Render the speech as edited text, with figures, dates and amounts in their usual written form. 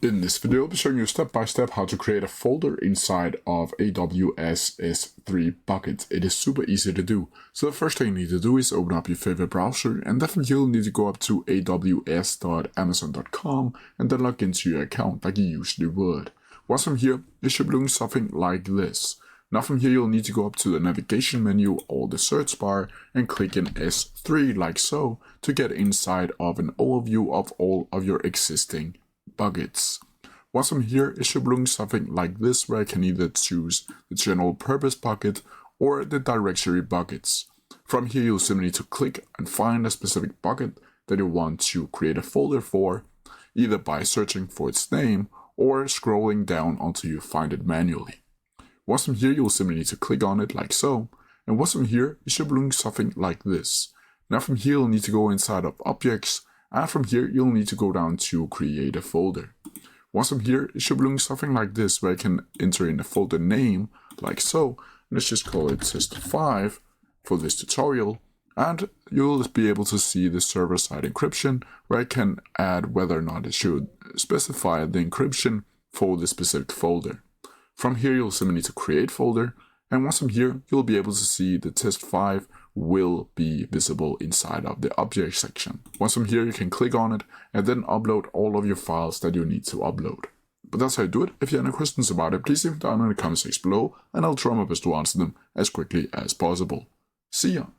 In this video, I'll be showing you step by step how to create a folder inside of AWS S3 bucket. It is super easy to do. So the first thing you need to do is open up your favorite browser, and then from here you'll need to go up to aws.amazon.com and then log into your account like you usually would. Once from here, it should be looking something like this. Now from here you'll need to go up to the navigation menu or the search bar and click in S3 like so to get inside of an overview of all of your existing buckets. Once from here, it should be looking something like this, where I can either choose the general purpose bucket or the directory buckets. From here, you'll simply need to click and find a specific bucket that you want to create a folder for, either by searching for its name or scrolling down until you find it manually. Once from here, you'll simply need to click on it like so, and once from here, it should be looking something like this. Now from here, you'll need to go inside of objects, and from here, you'll need to go down to create a folder. Once from here, it should be looking something like this, where I can enter in a folder name, like so. Let's just call it test5 for this tutorial. And you'll be able to see the server-side encryption, where I can add whether or not it should specify the encryption for the specific folder. From here, you'll simply need to create folder. And once from here, you'll be able to see the test5 will be visible inside of the object section. Once from here, you can click on it and then upload all of your files that you need to upload. But that's how you do it. If you have any questions about it, please leave them down in the comment section below and I'll try my best to answer them as quickly as possible. See ya!